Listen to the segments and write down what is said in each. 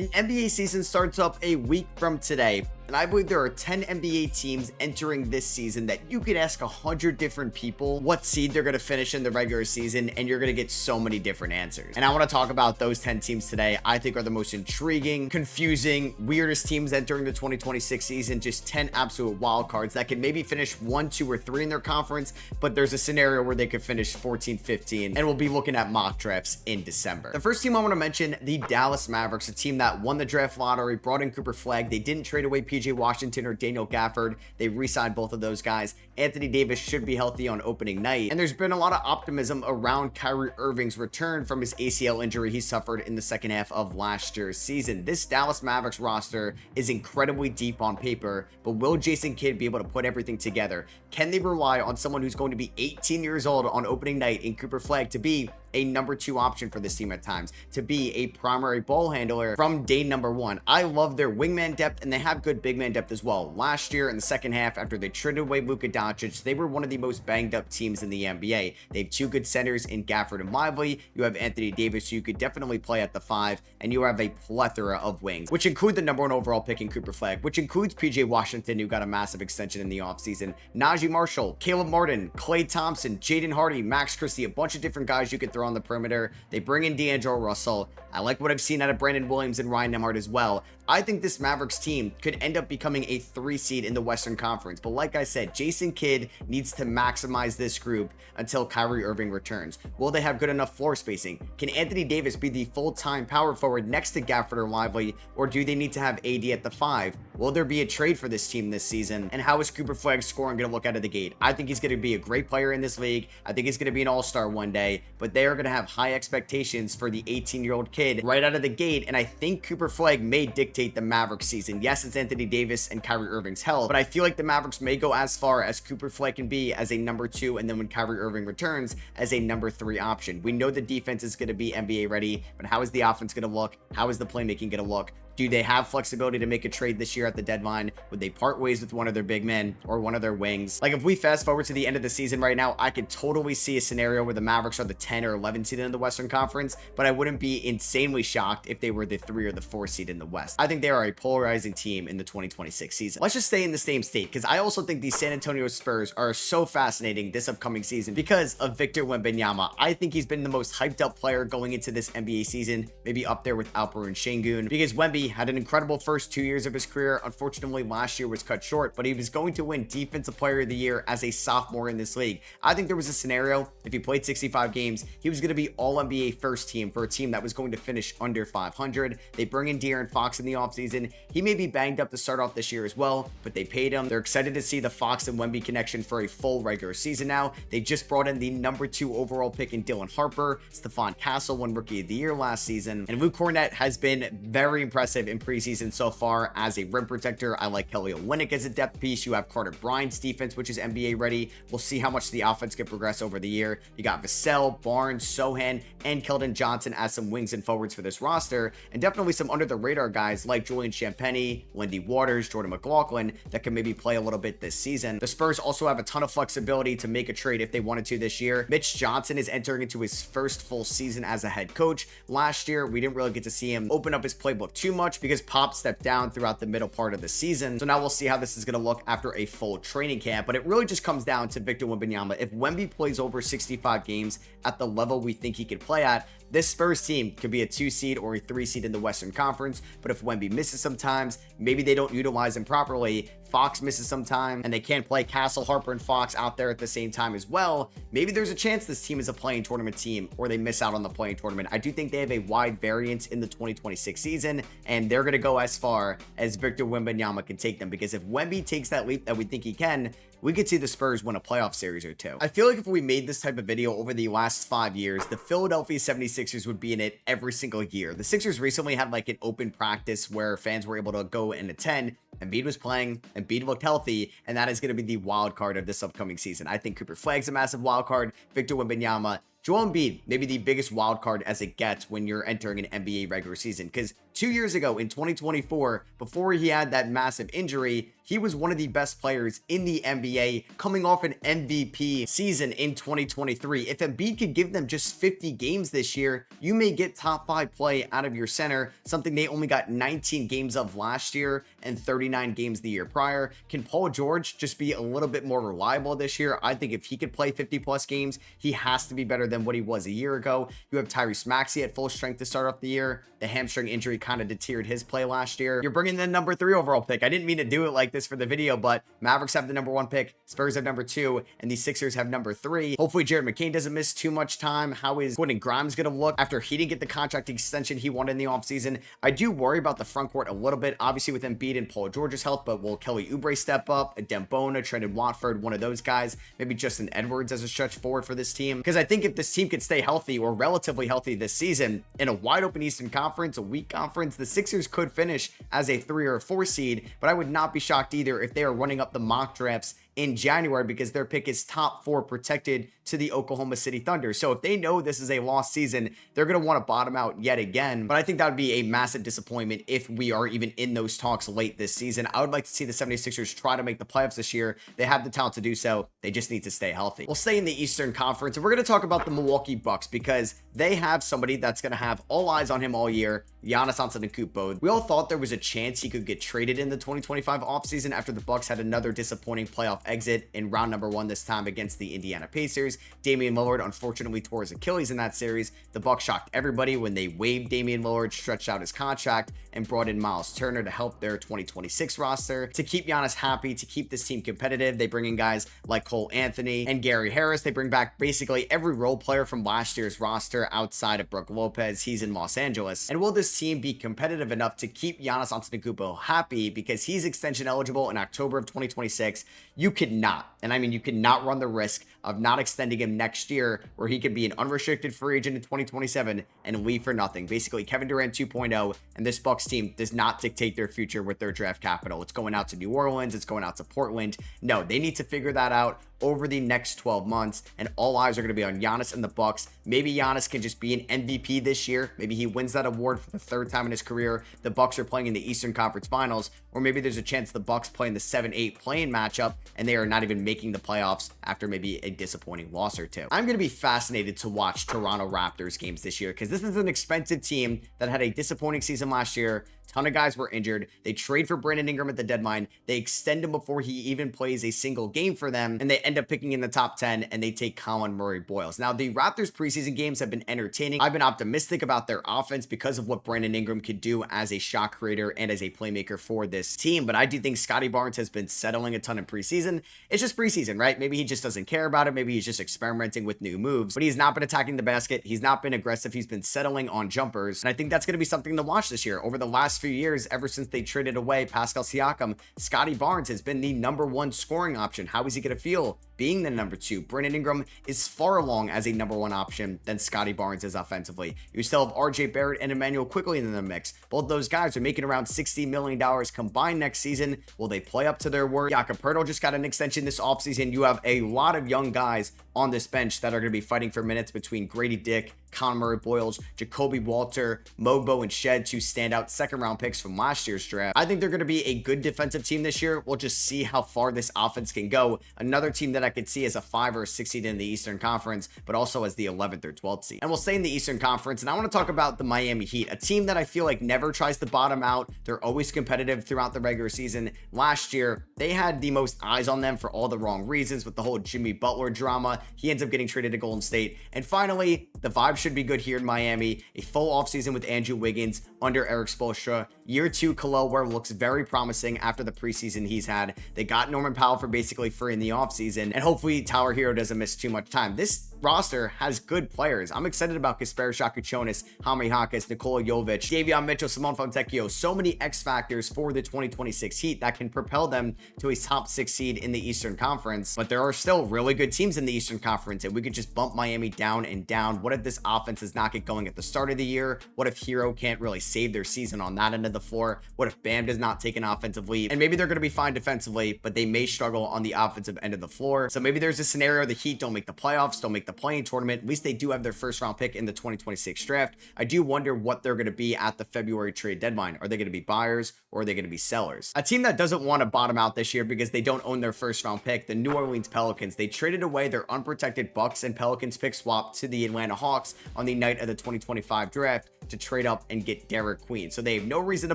The NBA season starts up a week from today, and I believe there are 10 NBA teams entering this season that you could ask 100 different people what seed they're going to finish in the regular season, and you're going to get so many different answers. And I want to talk about those 10 teams today. I think are the most intriguing, confusing, weirdest teams entering the 2026 season. Just 10 absolute wild cards that can maybe finish 1, 2, or 3 in their conference, but there's a scenario where they could finish 14, 15, and we'll be looking at mock drafts in December. The first team I want to mention, the Dallas Mavericks, a team that won the draft lottery, brought in Cooper Flagg. They didn't trade away PJ Washington or Daniel Gafford. They re-signed both of those guys. Anthony Davis should be healthy on opening night, and there's been a lot of optimism around Kyrie Irving's return from his ACL injury he suffered in the second half of last year's season. This Dallas Mavericks roster is incredibly deep on paper, but will Jason Kidd be able to put everything together? Can they rely on someone who's going to be 18 years old on opening night in Cooper Flagg to be a number 2 option for this team at times, to be a primary ball handler from day number 1? I love their wingman depth, and they have good big man depth as well. Last year in the second half, after they traded away Luka Doncic, they were one of the most banged up teams in the NBA. They have 2 good centers in Gafford and Lively. You have Anthony Davis, who you could definitely play at the 5, and you have a plethora of wings, which include the number 1 overall pick in Cooper Flagg, which includes PJ Washington, who got a massive extension in the offseason, Najee Marshall, Caleb Martin, Klay Thompson, Jaden Hardy, Max Christie, a bunch of different guys you could throw on the perimeter. They bring in D'Angelo Russell. I like what I've seen out of Brandon Williams and Ryan Nembhard as well. I think this Mavericks team could end up becoming a 3 seed in the Western Conference. But like I said, Jason Kidd needs to maximize this group until Kyrie Irving returns. Will they have good enough floor spacing? Can Anthony Davis be the full-time power forward next to Gafford or Lively, or do they need to have AD at the 5? Will there be a trade for this team this season? And how is Cooper Flagg's scoring going to look out of the gate? I think he's going to be a great player in this league. I think he's going to be an all-star one day, but they are going to have high expectations for the 18-year-old kid right out of the gate, and I think Cooper Flagg may dictate the Mavericks season. Yes, it's Anthony Davis and Kyrie Irving's health, but I feel like the Mavericks may go as far as Cooper Flagg can be as a number 2, and then when Kyrie Irving returns, as a number 3 option. We know the defense is going to be NBA ready, but how is the offense going to look? How is the playmaking going to look? Do they have flexibility to make a trade this year at the deadline? Would they part ways with one of their big men or one of their wings? Like, if we fast forward to the end of the season right now, I could totally see a scenario where the Mavericks are the 10 or 11 seed in the Western Conference, but I wouldn't be insanely shocked if they were the 3 or the 4 seed in the West. I think they are a polarizing team in the 2026 season. Let's just stay in the same state, because I also think the San Antonio Spurs are so fascinating this upcoming season because of Victor Wembanyama. I think he's been the most hyped up player going into this NBA season, maybe up there with Alperen Şengün, because Wemby had an incredible first 2 years of his career. Unfortunately, last year was cut short, but he was going to win Defensive Player of the Year as a sophomore in this league. I think there was a scenario, if he played 65 games, he was going to be All-NBA first team for a team that was going to finish under 500. They bring in De'Aaron Fox in the offseason. He may be banged up to start off this year as well, but they paid him. They're excited to see the Fox and Wemby connection for a full regular season now. They just brought in the number 2 overall pick in Dylan Harper. Stephon Castle won Rookie of the Year last season, and Luke Kornet has been very impressive in preseason so far as a rim protector. I like Kelly Olynyk as a depth piece. You have Carter Bryant's defense, which is NBA ready. We'll see how much the offense can progress over the year. You got Vassell, Barnes, Sohan, and Keldon Johnson as some wings and forwards for this roster, and definitely some under the radar guys like Julian Champagnie, Lindy Waters, Jordan McLaughlin that can maybe play a little bit this season. The Spurs also have a ton of flexibility to make a trade if they wanted to this year. Mitch Johnson is entering into his first full season as a head coach. Last year, we didn't really get to see him open up his playbook too much because Pop stepped down throughout the middle part of the season. So now we'll see how this is going to look after a full training camp, but it really just comes down to Victor Wembanyama. If Wemby plays over 65 games at the level we think he could play at, this Spurs team could be a 2 seed or a 3 seed in the Western Conference, but if Wemby misses sometimes, maybe they don't utilize him properly, Fox misses some time, and they can't play Castle, Harper, and Fox out there at the same time as well, maybe there's a chance this team is a play-in tournament team, or they miss out on the play-in tournament. I do think they have a wide variance in the 2026 season, and they're going to go as far as Victor Wembanyama can take them, because if Wemby takes that leap that we think he can, we could see the Spurs win a playoff series or 2. I feel like if we made this type of video over the last 5 years, the Philadelphia 76ers would be in it every single year. The Sixers recently had like an open practice where fans were able to go and attend. Embiid was playing, Embiid looked healthy, and that is going to be the wild card of this upcoming season. I think Cooper Flagg's a massive wild card. Victor Wembanyama Joel Embiid, maybe the biggest wild card as it gets when you're entering an NBA regular season, because 2 years ago in 2024, before he had that massive injury, he was one of the best players in the NBA coming off an MVP season in 2023. If Embiid could give them just 50 games this year, you may get top 5 play out of your center, something they only got 19 games of last year and 39 games the year prior. Can Paul George just be a little bit more reliable this year? I think if he could play 50 plus games, he has to be better than what he was a year ago. You have Tyrese Maxey at full strength to start off the year. The hamstring injury kind of deterred his play last year. You're bringing the number 3 overall pick. I didn't mean to do it like this for the video, but Mavericks have the number 1 pick, Spurs have number 2, and the Sixers have number 3. Hopefully Jared McCain doesn't miss too much time. How is Quentin Grimes going to look after he didn't get the contract extension he wanted in the offseason? I do worry about the front court a little bit, obviously with Embiid and Paul George's health, but will Kelly Oubre step up? A Dembona, Trendon Watford, one of those guys, maybe Justin Edwards as a stretch forward for this team? Because I think if this team could stay healthy or relatively healthy this season in a wide open Eastern Conference, a weak conference, the Sixers could finish as a 3 or 4 seed, but I would not be shocked either if they are running up the mock drafts in January because their pick is top 4 protected to the Oklahoma City Thunder. So if they know this is a lost season, they're going to want to bottom out yet again. But I think that would be a massive disappointment if we are even in those talks late this season. I would like to see the 76ers try to make the playoffs this year. They have the talent to do so. They just need to stay healthy. We'll stay in the Eastern Conference, and we're going to talk about the Milwaukee Bucks because they have somebody that's going to have all eyes on him all year, Giannis Antetokounmpo. We all thought there was a chance he could get traded in the 2025 offseason after the Bucks had another disappointing playoff exit in round number 1 this time against the Indiana Pacers. Damian Lillard unfortunately tore his Achilles in that series. The Bucks shocked everybody when they waived Damian Lillard, stretched out his contract, and brought in Miles Turner to help their 2026 roster. To keep Giannis happy, to keep this team competitive, they bring in guys like Cole Anthony and Gary Harris. They bring back basically every role player from last year's roster outside of Brook Lopez. He's in Los Angeles. And will this team be competitive enough to keep Giannis Antetokounmpo happy because he's extension eligible in October of 2026? You could not. And I mean, you could not run the risk of not extending him next year where he could be an unrestricted free agent in 2027 and leave for nothing. Basically, Kevin Durant 2.0, and this Bucks team does not dictate their future with their draft capital. It's going out to New Orleans. It's going out to Portland. No, they need to figure that out over the next 12 months, and all eyes are going to be on Giannis and the Bucks. Maybe Giannis can just be an MVP this year. Maybe he wins that award for the 3rd time in his career. The Bucks are playing in the Eastern Conference Finals, or maybe there's a chance the Bucks play in the 7-8 play-in matchup, and they are not even making the playoffs after maybe a disappointing loss or 2. I'm going to be fascinated to watch Toronto Raptors games this year because this is an expensive team that had a disappointing season last year. Ton of guys were injured. They trade for Brandon Ingram at the deadline. They extend him before he even plays a single game for them, and they end up picking in the top 10, and they take Colin Murray-Boyles. Now, the Raptors preseason games have been entertaining. I've been optimistic about their offense because of what Brandon Ingram could do as a shot creator and as a playmaker for this team, but I do think Scotty Barnes has been settling a ton in preseason. It's just preseason, right? Maybe he just doesn't care about it. Maybe he's just experimenting with new moves, but he's not been attacking the basket. He's not been aggressive. He's been settling on jumpers, and I think that's going to be something to watch this year. Over the last few years, ever since they traded away Pascal Siakam, Scotty Barnes has been the number 1 scoring option. How is he going to feel being the number 2? Brandon Ingram is far along as a number 1 option than Scotty Barnes is offensively. You still have RJ Barrett and Emmanuel Quickley in the mix. Both those guys are making around $60 million combined next season. Will they play up to their word? Jakob Poeltl just got an extension this offseason. You have a lot of young guys on this bench that are going to be fighting for minutes between Grady Dick, Colin Murray-Boyles, Jacoby Walter, Mogbo, and Shed, 2 standout 2nd-round picks from last year's draft. I think they're going to be a good defensive team this year. We'll just see how far this offense can go. Another team that I could see as a 5 or 6 seed in the Eastern Conference, but also as the 11th or 12th seed. And we'll stay in the Eastern Conference, and I want to talk about the Miami Heat, a team that I feel like never tries to bottom out. They're always competitive throughout the regular season. Last year, they had the most eyes on them for all the wrong reasons with the whole Jimmy Butler drama. He ends up getting traded to Golden State. And finally, the vibe should be good here in Miami. A full offseason with Andrew Wiggins under Eric Spoelstra. Year 2 Kelowna looks very promising after the preseason he's had. They got Norman Powell for basically free in the offseason, and hopefully Tyler Hero doesn't miss too much time. This roster has good players. I'm excited about Kasper Shakuchonis, Hamri Hakas, Nikola Jovic, Davion Mitchell, Simone Fontecchio. So many X factors for the 2026 Heat that can propel them to a top 6 seed in the Eastern Conference. But there are still really good teams in the Eastern Conference, and we could just bump Miami down and down. What if this offense does not get going at the start of the year? What if Hero can't really save their season on that end of the floor? What if Bam does not take an offensive lead? And maybe they're going to be fine defensively, but they may struggle on the offensive end of the floor. So maybe there's a scenario the Heat don't make the playoffs, don't make the play-in tournament. At least they do have their first round pick in the 2026 draft. I do wonder what they're going to be at the February trade deadline. Are they going to be buyers or are they going to be sellers? A team that doesn't want to bottom out this year because they don't own their first round pick, the New Orleans Pelicans. They traded away their unprotected Bucks and Pelicans pick swap to the Atlanta Hawks on the night of the 2025 draft to trade up and get Derek Queen. So they have no reason to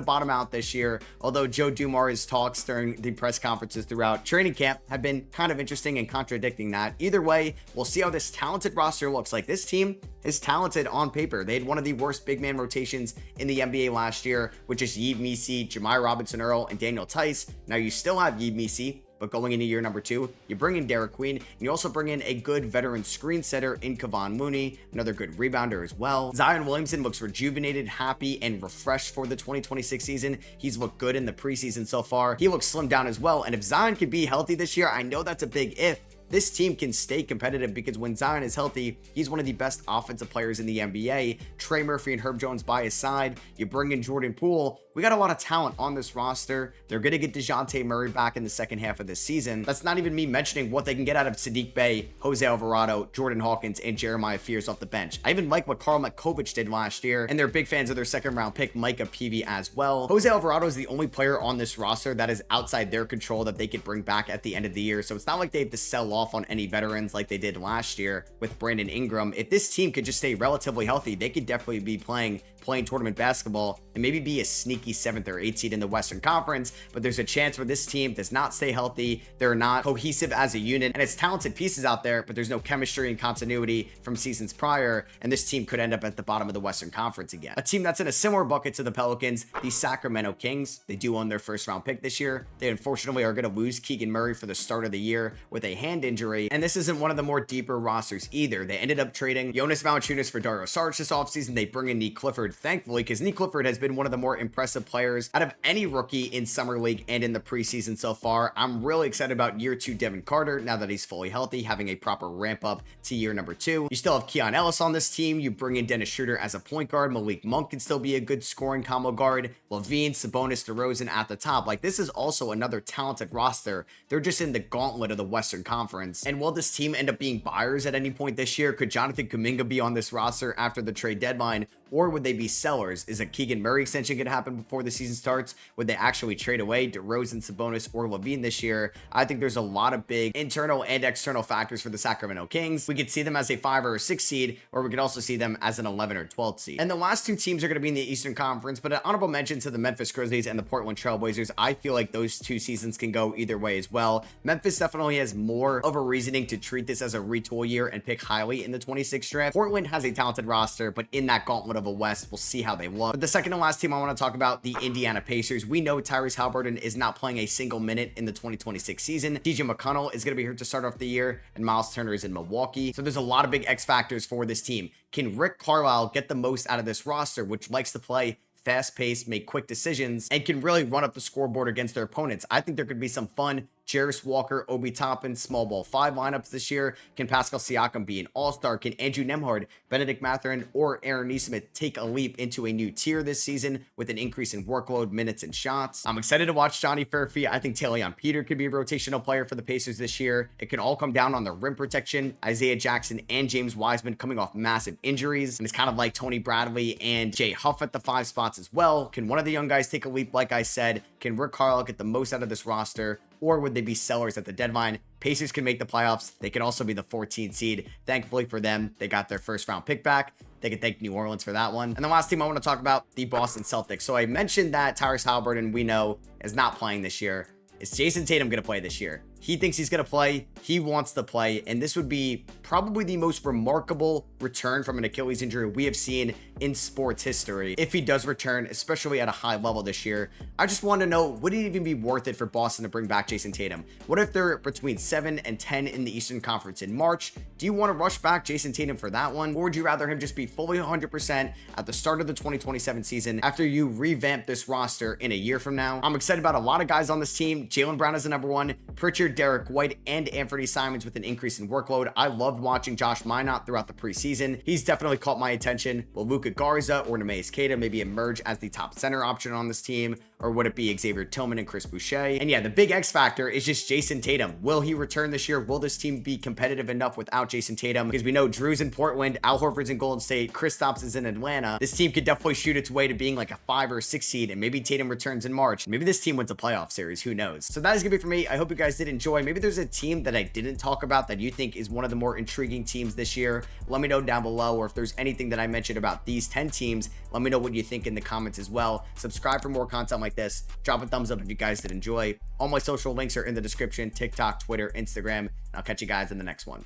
bottom out this year, although Joe Dumars' talks during the press conferences throughout training camp have been kind of interesting and contradicting that. Either way, we'll see how this talented roster looks. Like, this team is talented on paper. They had one of the worst big man rotations in the NBA last year, with just Yves Missi, Jamiah Robinson-Earl, and Daniel Tice. Now you still have Yves Missi, but going into year number 2, you bring in Derek Queen, and you also bring in a good veteran screen setter in Kevon Looney, another good rebounder as well. Zion Williamson looks rejuvenated, happy, and refreshed for the 2026 season. He's looked good in the preseason so far. He looks slimmed down as well, and if Zion can be healthy this year, I know that's a big if, this team can stay competitive, because when Zion is healthy, he's one of the best offensive players in the NBA. Trey Murphy and Herb Jones by his side. You bring in Jordan Poole. We got a lot of talent on this roster. They're going to get DeJounte Murray back in the second half of this season. That's not even me mentioning what they can get out of Sadiq Bey, Jose Alvarado, Jordan Hawkins, and Jeremiah Fears off the bench. I even like what Karl Matkovic did last year, and they're big fans of their second round pick, Micah Peavy, as well. Jose Alvarado is the only player on this roster that is outside their control that they could bring back at the end of the year. So it's not like they have to sell off on any veterans like they did last year with Brandon Ingram. If this team could just stay relatively healthy, they could definitely be playing tournament basketball and maybe be a sneaky 7th or 8th seed in the Western Conference. But there's a chance where this team does not stay healthy. They're not cohesive as a unit, and it's talented pieces out there, but there's no chemistry and continuity from seasons prior, and this team could end up at the bottom of the Western Conference again. A team that's in a similar bucket to the Pelicans, the Sacramento Kings. They do own their first round pick this year. They unfortunately are going to lose Keegan Murray for the start of the year with a hand injury, and this isn't one of the more deeper rosters either. They ended up trading Jonas Valanciunas for Dario Saric this offseason. They bring in Nick Clifford, thankfully, because Nick Clifford has been one of the more impressive players out of any rookie in Summer League and in the preseason so far. I'm really excited about year 2 Devin Carter, now that he's fully healthy, having a proper ramp up to year number 2. You still have Keon Ellis on this team. You bring in Dennis Schroeder as a point guard. Malik Monk can still be a good scoring combo guard. Levine, Sabonis, DeRozan at the top. Like, this is also another talented roster. They're just in the gauntlet of the Western Conference. And will this team end up being buyers at any point this year? Could Jonathan Kuminga be on this roster after the trade deadline? Or would they be sellers? Is a Keegan Murray extension going to happen before the season starts? Would they actually trade away DeRozan, Sabonis, or Levine this year? I think there's a lot of big internal and external factors for the Sacramento Kings. We could see them as a 5 or a 6 seed, or we could also see them as an 11 or 12 seed. And the last 2 teams are going to be in the Eastern Conference, but an honorable mention to the Memphis Grizzlies and the Portland Trail Blazers. I feel like those 2 seasons can go either way as well. Memphis definitely has more of a reasoning to treat this as a retool year and pick highly in the 26th draft. Portland has a talented roster, but in that gauntlet of a West, we'll see how they look. But the second and last team I want to talk about, the Indiana Pacers. We know Tyrese Haliburton is not playing a single minute in the 2026 season. DJ McConnell is going to be here to start off the year, and Miles Turner is in Milwaukee. So there's a lot of big X factors for this team. Can Rick Carlisle get the most out of this roster, which likes to play fast-paced, make quick decisions, and can really run up the scoreboard against their opponents? I think there could be some fun Jarris Walker, Obi Toppin, small ball 5 lineups this year. Can Pascal Siakam be an all-star? Can Andrew Nembhard, Benedict Mathurin, or Aaron Nesmith take a leap into a new tier this season with an increase in workload, minutes, and shots? I'm excited to watch Johnny Fairfeet. I think Talion Peter could be a rotational player for the Pacers this year. It can all come down on the rim protection. Isaiah Jackson and James Wiseman coming off massive injuries, and it's kind of like Tony Bradley and Jay Huff at the 5 spots as well. Can one of the young guys take a leap? Like I said, can Rick Carlisle get the most out of this roster, or would they be sellers at the deadline? Pacers can make the playoffs. They could also be the 14th seed. Thankfully for them, they got their first round pick back. They can thank New Orleans for that one. And the last team I want to talk about, the Boston Celtics. So I mentioned that Tyrese Haliburton, we know, is not playing this year. Is Jason Tatum going to play this year? He thinks he's going to play. He wants to play. And this would be probably the most remarkable return from an Achilles injury we have seen in sports history. If he does return, especially at a high level this year, I just want to know, would it even be worth it for Boston to bring back Jason Tatum? What if they're between 7 and 10 in the Eastern Conference in March? Do you want to rush back Jason Tatum for that one? Or would you rather him just be fully 100% at the start of the 2027 season after you revamp this roster in a year from now? I'm excited about a lot of guys on this team. Jaylen Brown is the number 1. Pritchard, Derek White, and Anthony Simons with an increase in workload. I love loved watching Josh Minot throughout the preseason. He's definitely caught my attention. Will Luka Garza or Neemias Queta maybe emerge as the top center option on this team? Or would it be Xavier Tillman and Chris Boucher? And yeah, the big X factor is just Jason Tatum. Will he return this year? Will this team be competitive enough without Jason Tatum? Because we know Drew's in Portland, Al Horford's in Golden State, Kristaps is in Atlanta. This team could definitely shoot its way to being like a 5 or 6 seed, and maybe Tatum returns in March. Maybe this team wins a playoff series. Who knows? So that is gonna be for me. I hope you guys did enjoy. Maybe there's a team that I didn't talk about that you think is one of the more intriguing teams this year. Let me know down below, or if there's anything that I mentioned about these 10 teams, let me know what you think in the comments as well. Subscribe for more content like this. Drop a thumbs up if you guys did enjoy. All my social links are in the description: TikTok, Twitter, Instagram, and I'll catch you guys in the next one.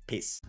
Peace.